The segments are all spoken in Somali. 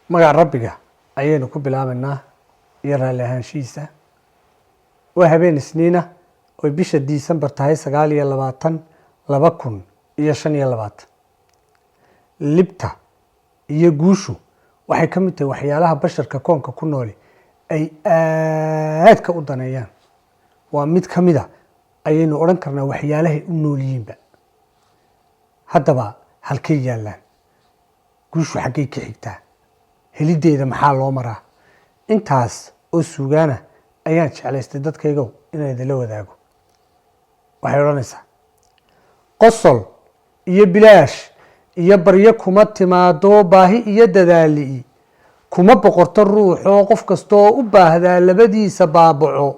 magaca rabbiga ayaynu ku bilaabaynaa iyo raalli ahaanshihiisa. waa habeen isniina oo bisha Disembar tahay 9/2025 libta iyo guushu waxay ka mid tahay waxyaalaha basharka koonka ku nool ay aadka u daneeyaan. waa mid ka mid ah ayaynu oran karnaa waxyaalaha u noolyiinba. haddaba halkay yaalaan? guushu xaggay ka xigtaa? helideeda maxaa loo maraa? intaas oo suugaana ayaan jeclaystay dadkaygow inaan idinla wadaago. waxay odhanaysaa qosol iyo bilaash iyo baryo kuma timaado baahi iyo dadaali kuma boqorto ruuxoo qof kastoo u baahdaa labadiisa baabaco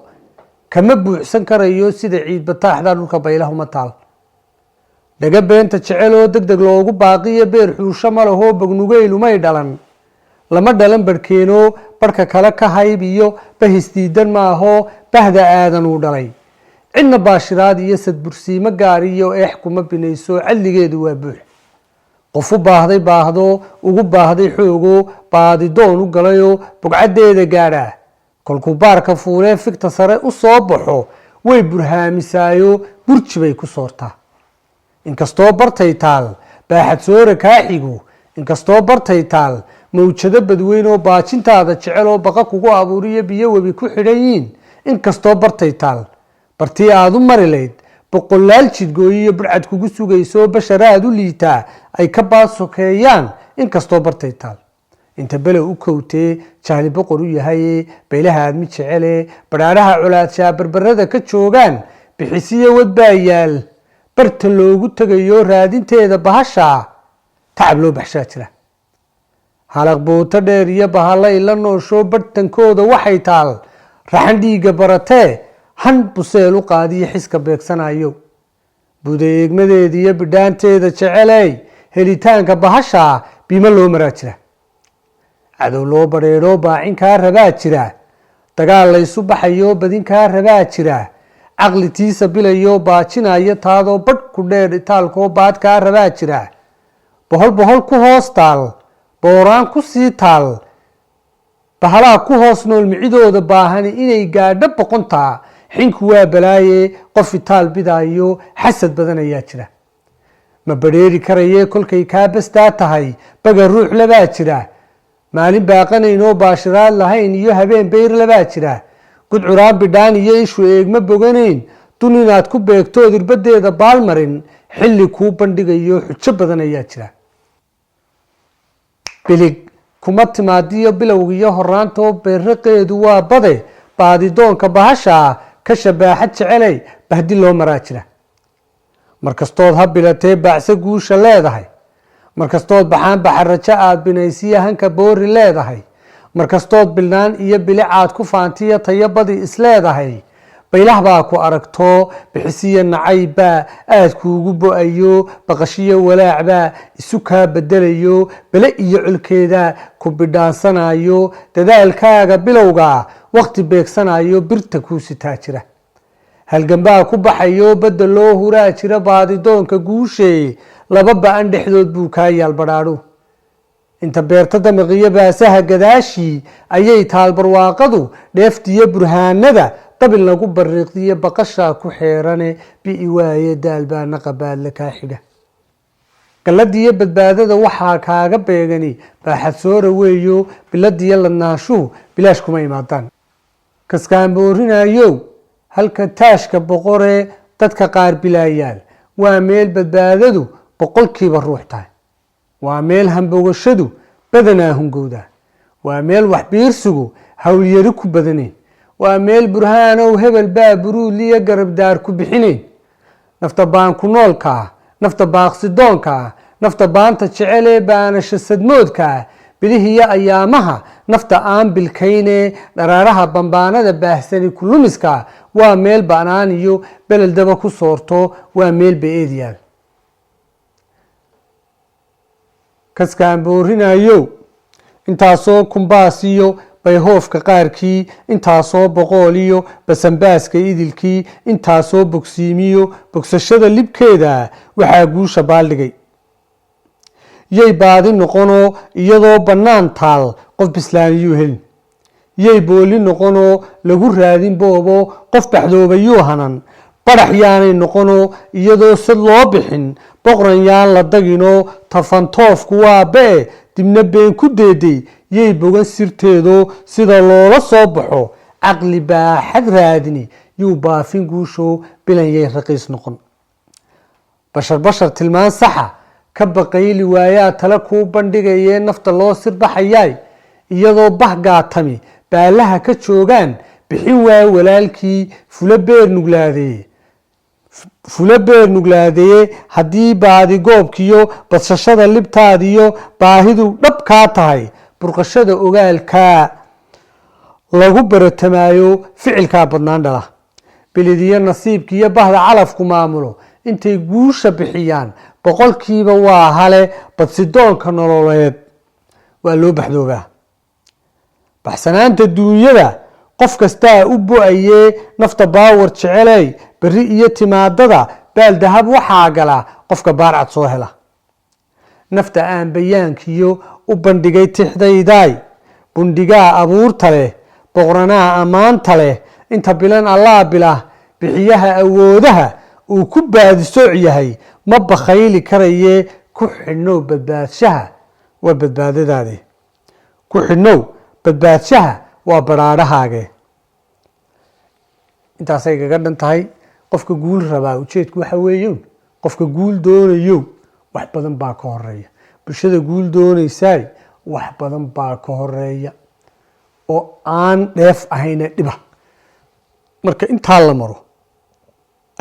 kama buuxsan karayo sida ciid bataaxda dhulka baylahuma taal. dhaga beenta jeceloo degdeg loogu baaqiyo beer xuusho ma lahoo bagnugeylumay dhalan. lama dhalan barhkeenoo barhka kale ka hayb iyo bahis diidan maahoo bahda aadan uu dhalay. cidna baashiraad iyo sadbursiimo gaari iyo eex kuma binayso cadligeedu waa buux. qof u baahday baahdo ugu baahday xoogo baadidoon u galayoo bugcaddeeda gaadhaa. kolkuu baarka fuulee figta sare u soo baxo way burhaamisaayo burji bay ku soortaa. inkastoo bartay taal baaxad soora kaa xigo, inkastoo bartay taal mawjado badweyn oo baajintaada jecel oo baqa kugu abuuriyo biyo webi ku xidhan yiin. inkastoo bartay taal bartii aad u mari layd boqolaal jidgooyiyo burcad kugu sugayso basharaad u liitaa ay ka baasokeeyaan. inkastoo bartay taal inta below u kowtee jahli boqor u yahaye baylaha aad mid jecele badhaadhaha colaadshaa barbarada ka joogaan bixisiyo wad baa yaal barta loogu tegayo raadinteeda bahashaa tacab loo baxshaa jira. halaq booto dheer iyo bahalla ila noosho barhtankooda waxay taal raxan dhiigga baratee han buseel u qaadiyo xiska beegsanayo. buda eegmadeeda iyo bidhaanteeda jeceley helitaanka bahashaa bima loo maraa jira. cadow loo badheedho baacinkaa rabaa jira. dagaal laysu baxayo badinkaa rabaa jira. caqli tiisa bilayo baajinayo taadoo badh ku dheer itaalkoo baadkaa rabaa jira. bohol bohol ku hoos taal booraan ku sii taal bahalaha ku hoos nool micidooda baahani inay gaadho boqontaa. xinku waa balaaye qof itaal bidaayo xasad badan ayaa jira. ma badheeri karaye kolkay kaa bastaa tahay baga ruux labaa jira. maalin baaqanaynoo baashiraad lahayn iyo habeen bayr labaa jira. gudcuraan bidhaan iyo ishu eegma boganayn dun inaad ku beegtood irbadeeda baalmarin xilli kuu bandhigayo xujo badan ayaa jira. bilig kuma timaadiyo bilowgiyo horaantoo beeraqeedu waa bade baadidoonka bahashaa ka shabaaxad jeceley bahdi loo maraa jira. markastood ha bilatee baacse guusha leedahay, markastood baxaan baxarajo aad binaysiya hanka boori leedahay, markastood bilnaan iyo bilicaad ku faantiya tayo badi isleedahay. baylah baa ku aragtoo bixisiya nacaybaa aad kuugu bo-ayo baqashiyo walaacbaa isu kaa bedelayo bele iyo colkeeda ku bidhaansanayo. dadaalkaaga bilowga waqti beegsanayo birta kuu sitaa jira. halgambaa ku baxayo badda loo huraa jira baadidoonka guushe laba ba-an dhexdood buu kaa yaal badhaadho. inta beerta damaqiyo baasaha gadaashii ayay taal barwaaqadu dheeftiyo burhaanada qabil lagu bariiqdiyo baqashaa ku xeerane bi'i waaye daalbaa naqabaadla kaa xidha. galladiyo badbaadada waxaa kaaga beegani baaxad soora weeyo biladiyo ladnaashuhu bilaash kuma imaadaan. kaskaanboorinayow halka taashka boqoree dadka qaar bilaayaal waa meel badbaadadu boqolkiiba ruux tahay. waa meel hambogashadu badanaa hungowda. waa meel waxbiirsigu howlyari ku badanayn. waa meel burhaanow hebel baa buruuliyo garabdaar ku bixinayn. nafta baan ku noolkaa, nafta baaqsidoonkaa, nafta baanta jecelee baanasha sadmoodkaa, bilihiyo ayaamaha nafta aan bilkaynee dharaaraha bambaanada baahsani ku lumiska. waa meel banaan iyo beleldaba ku soorto. waa meel ba-eedyaal. kaskaan boorinayow intaasoo kumbaasiyo bayhoofka qaarkii, intaasoo boqool iyo basanbaaska idilkii, intaasoo bogsiimiyo bogsashada libkeeda waxaa guusha baaldhigay. yay baadi noqonoo iyadoo bannaan taal qof bislaaniyuu helin yay booli noqonoo lagu raadin boobo qof baxdoobayuu hanan barax yaanay noqonoo iyadoo sad loo bixin boqran yaan la daginoo tafantoofku waa bee dibna been ku deeday yay bogan sirteedoo sida loola soo baxo caqli baaxad raadini yuu baafin guusho bilan yay raqiis noqon bashar tilmaan saxa ka baqayli waayaa tale kuu bandhigayee nafta loo sirbaxayaay iyadoo bahgaatami baalaha ka joogaan bixin waa walaalkii fula beer nuglaadeeye haddii baadigoobkiyo badsashada libtaadiyo baahidu dhab kaa tahay burqashada ogaalkaa lagu baratamaayo ficilkaa badnaan dhala bilidiyo nasiibkiiyo bahda calafku maamulo intay guusha bixiyaan boqolkiiba waa hale badsidoonka nololeed waa loo baxdoobaa baxsanaanta duunyada qof kastaa u bo-ayee nafta baawar jeceley berri iyo timaadada baal dahab waxaa gala qofka baarcad soo hela nafta aan bayaankiyo u bandhigay tixdaydaay bundhigaa abuurta leh boqranaha ammaanta leh inta bilan allaa bilah bixiyaha awoodaha uu ku baadisooc yahay ma bakhayli karayee ku xidhnow badbaadshaha waa badbaadadaade ku xidhnow badbaadshaha waa baraadhahaage intaasay kaga dhan tahay qofka guul rabaa ujeedku waxa weeyo qofka guul doonayo wax badan baa ka horeeya bulshada guul doonaysaay wax badan baa ka horeeya oo aan dheef ahayna dhiba marka intaa la maro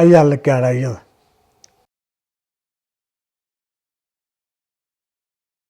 ayaa la gaadhaa iyada